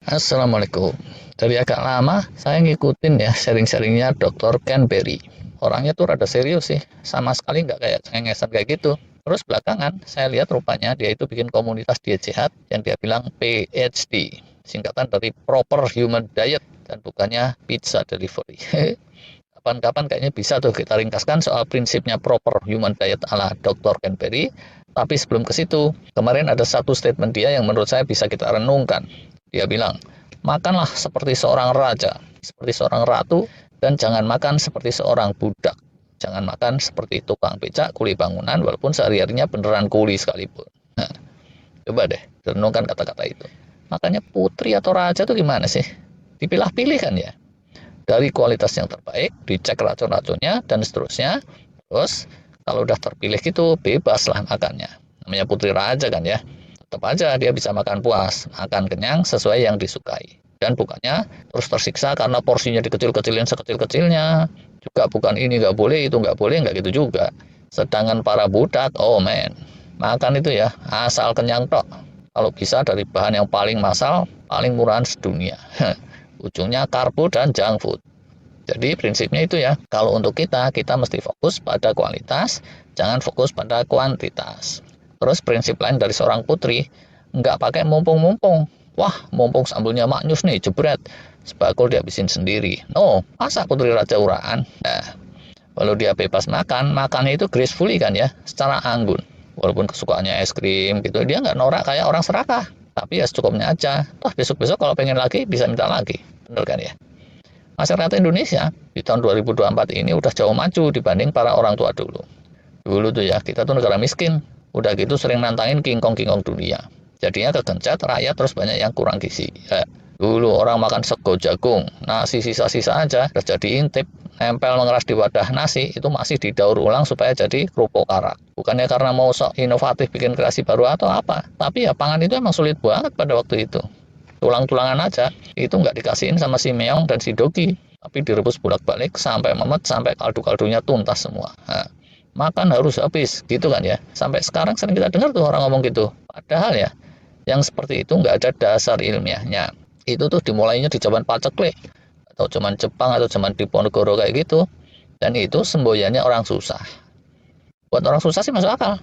Assalamualaikum. Dari agak lama saya ngikutin ya sharing-sharingnya Dr. Ken Berry. Orangnya tuh rada serius sih, sama sekali nggak kayak cengengesan kayak gitu. Terus belakangan saya lihat rupanya dia itu bikin komunitas diet sehat yang dia bilang PHD, singkatan dari Proper Human Diet dan bukannya pizza delivery. Kapan-kapan kayaknya bisa tuh kita ringkaskan soal prinsipnya Proper Human Diet ala Dr. Ken Berry. Tapi sebelum ke situ, kemarin ada satu statement dia yang menurut saya bisa kita renungkan. Dia bilang, makanlah seperti seorang raja, seperti seorang ratu, dan jangan makan seperti seorang budak. Jangan makan seperti tukang becak, kuli bangunan, walaupun sehari-harinya beneran kuli sekalipun. Nah, coba deh, renungkan kata-kata itu. Makanya putri atau raja itu gimana sih? Dipilah-pilih kan ya? Dari kualitas yang terbaik, dicek racun-racunnya, dan seterusnya. Terus, kalau udah terpilih gitu, bebas lah makannya. Namanya putri raja kan ya. Tetap aja dia bisa makan puas, makan kenyang sesuai yang disukai. Dan bukannya terus tersiksa karena porsinya dikecil-kecilin sekecil-kecilnya. Juga bukan ini nggak boleh, itu nggak boleh, nggak gitu juga. Sedangkan para budak, oh man, makan itu ya asal kenyang tok. Kalau bisa dari bahan yang paling massal, paling murahan sedunia. Ujungnya karbo dan junk food. Jadi prinsipnya itu ya, kalau untuk kita mesti fokus pada kualitas, jangan fokus pada kuantitas. Terus prinsip lain dari seorang putri, nggak pakai mumpung-mumpung. Wah, mumpung sambelnya maknyus nih, jebret. Sebakul dihabisin sendiri. No, masa putri raja uraan? Nah, kalau dia bebas makan, makannya itu gracefully kan ya, secara anggun. Walaupun kesukaannya es krim gitu, dia nggak norak kayak orang serakah. Tapi ya secukupnya aja. Toh besok-besok kalau pengen lagi, bisa minta lagi. Bener kan ya? Masyarakat Indonesia di tahun 2024 ini udah jauh maju dibanding para orang tua dulu. Dulu tuh ya, kita tuh negara miskin. Udah gitu sering nantangin kingkong-kingkong dunia. Jadinya kegencet, rakyat terus banyak yang kurang gizi. Dulu orang makan sego jagung, nasi sisa-sisa aja, udah jadi intip, nempel mengeras di wadah nasi, itu masih didaur ulang supaya jadi kerupuk karak. Bukannya karena mau sok inovatif bikin kreasi baru atau apa, tapi ya pangan itu emang sulit banget pada waktu itu. Tulang-tulangan aja, itu nggak dikasihin sama si meong dan si dogi, tapi direbus bolak-balik sampai memet, sampai kaldu-kaldunya tuntas semua. Nah, makan harus habis, gitu kan ya. Sampai sekarang sering kita dengar tuh orang ngomong gitu. Padahal ya, yang seperti itu nggak ada dasar ilmiahnya. Itu tuh dimulainya di zaman paceklik, atau zaman Jepang, atau zaman Diponegoro kayak gitu. Dan itu semboyannya orang susah. Buat orang susah sih masuk akal.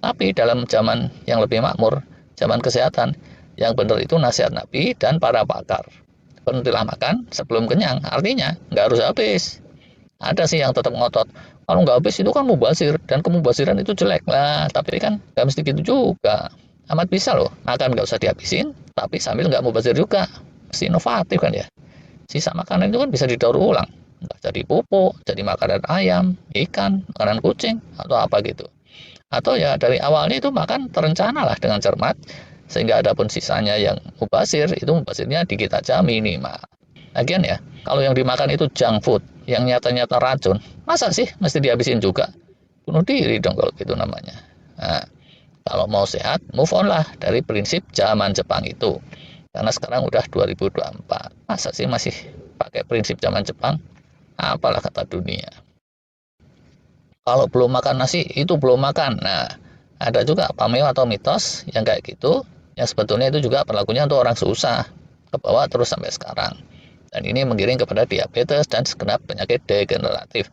Tapi dalam zaman yang lebih makmur, zaman kesehatan, yang benar itu nasihat Nabi dan para pakar. Berhentilah makan sebelum kenyang, artinya nggak harus habis. Ada sih yang tetap ngotot, kalau nggak habis itu kan mubazir, dan kemubasiran itu jelek lah, tapi kan nggak mesti gitu juga. Amat bisa loh, makan nggak usah dihabisin, tapi sambil nggak mubazir juga. Mesti inovatif kan ya. Sisa makanan itu kan bisa didaur ulang. Entah jadi pupuk, jadi makanan ayam, ikan, makanan kucing, atau apa gitu. Atau ya dari awalnya itu makan terencana lah dengan cermat, sehingga ada pun sisanya yang mubazir, itu mubazirnya dikit aja minimal. Lagian ya, kalau yang dimakan itu junk food, yang nyata-nyata racun, masa sih mesti dihabisin juga? Bunuh diri dong kalau gitu namanya. Nah, kalau mau sehat, move on lah dari prinsip zaman Jepang itu. Karena sekarang udah 2024. Masa sih masih pakai prinsip zaman Jepang? Apalah kata dunia. Kalau belum makan nasi, itu belum makan. Nah, ada juga pameo atau mitos yang kayak gitu, yang sebetulnya itu juga berlakunya untuk orang susah, ke bawah terus sampai sekarang. Dan ini menggiring kepada diabetes dan segenap penyakit degeneratif.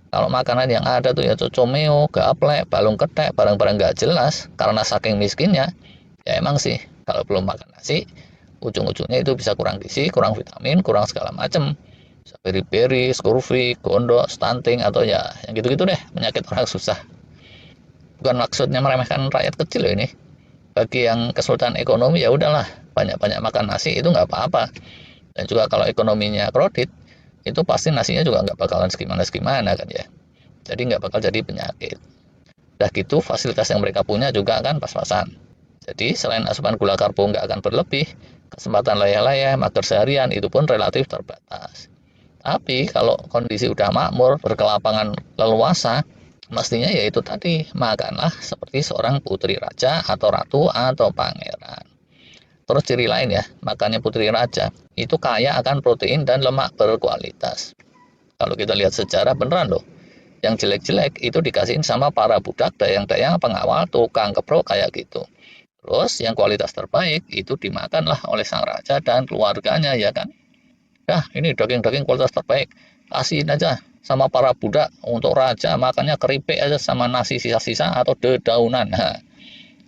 Kalau makanan yang ada tuh ya cocomeo, gaplek, balung ketek, barang-barang nggak jelas, karena saking miskinnya, ya emang sih, kalau belum makan nasi, ujung-ujungnya itu bisa kurang gizi, kurang vitamin, kurang segala macam. Beri-beri, scurvy, gondok, stunting, atau ya yang gitu-gitu deh, penyakit orang susah. Bukan maksudnya meremehkan rakyat kecil ya ini. Bagi yang kesulitan ekonomi ya udahlah, banyak-banyak makan nasi itu nggak apa-apa. Dan juga kalau ekonominya kredit, itu pasti nasinya juga nggak bakalan segimana-segimana kan ya. Jadi nggak bakal jadi penyakit. Udah gitu fasilitas yang mereka punya juga kan pas-pasan. Jadi selain asupan gula karbo nggak akan berlebih, kesempatan layah-layah, mager seharian itu pun relatif terbatas. Tapi kalau kondisi udah makmur, berkelapangan leluasa, mestinya yaitu tadi, makanlah seperti seorang putri raja atau ratu atau pangeran. Terus ciri lain ya, makannya putri raja, itu kaya akan protein dan lemak berkualitas. Kalau kita lihat sejarah beneran loh, yang jelek-jelek itu dikasihin sama para budak dayang-dayang pengawal tukang keprok kayak gitu. Terus yang kualitas terbaik itu dimakanlah oleh sang raja dan keluarganya, ya kan. Nah, ini daging-daging kualitas terbaik, kasihin aja sama para budak. Untuk raja makannya keripik aja sama nasi sisa-sisa atau dedaunan. Nah,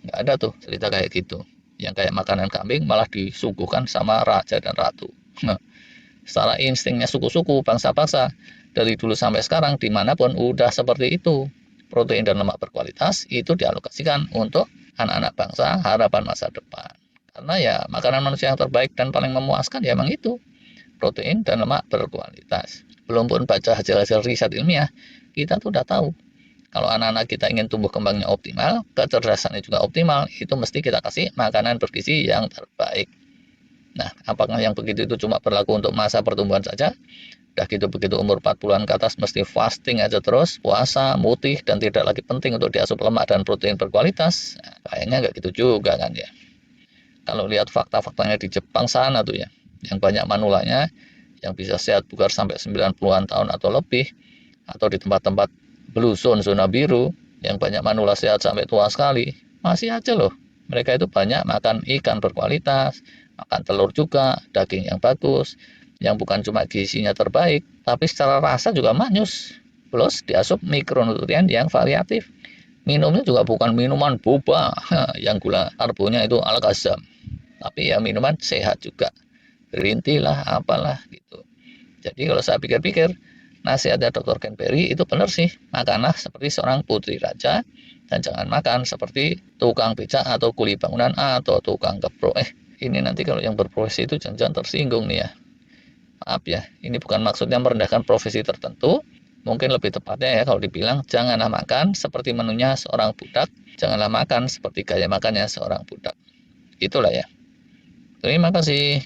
nggak ada tuh cerita kayak gitu. Yang kayak makanan kambing malah disuguhkan sama raja dan ratu. Nah, secara instingnya suku-suku, bangsa-bangsa, dari dulu sampai sekarang dimanapun udah seperti itu. Protein dan lemak berkualitas itu dialokasikan untuk anak-anak bangsa harapan masa depan. Karena ya makanan manusia yang terbaik dan paling memuaskan ya emang itu, protein dan lemak berkualitas. Belum pun baca hasil-hasil riset ilmiah, kita tuh udah tahu kalau anak-anak kita ingin tumbuh kembangnya optimal, kecerdasannya juga optimal, itu mesti kita kasih makanan bergizi yang terbaik. Nah, apakah yang begitu itu cuma berlaku untuk masa pertumbuhan saja? Udah gitu begitu umur 40-an ke atas mesti fasting aja terus, puasa, mutih, dan tidak lagi penting untuk diasup lemak dan protein berkualitas. Nah, kayaknya nggak gitu juga kan ya. Kalau lihat fakta-faktanya di Jepang sana tuh ya, yang banyak manulanya, yang bisa sehat bugar sampai 90-an tahun atau lebih, atau di tempat-tempat blue zone, zona biru, yang banyak manula sehat sampai tua sekali, masih aja loh. Mereka itu banyak makan ikan berkualitas, makan telur juga, daging yang bagus, yang bukan cuma gizinya terbaik, tapi secara rasa juga manis. Plus diasup mikronutrien yang variatif. Minumnya juga bukan minuman boba, yang gula karbonya itu alakazam. Tapi ya minuman sehat juga. Green tea lah, apalah gitu. Jadi kalau saya pikir-pikir, nasihatnya Dr. Ken Perry itu benar sih. Makanlah seperti seorang putri raja dan jangan makan seperti tukang becak atau kuli bangunan atau tukang kepro. Ini nanti kalau yang berprofesi itu jangan-jangan tersinggung nih ya. Maaf ya, ini bukan maksudnya merendahkan profesi tertentu. Mungkin lebih tepatnya ya kalau dibilang janganlah makan seperti menunya seorang budak, janganlah makan seperti gaya makannya seorang budak. Itulah ya. Terima kasih.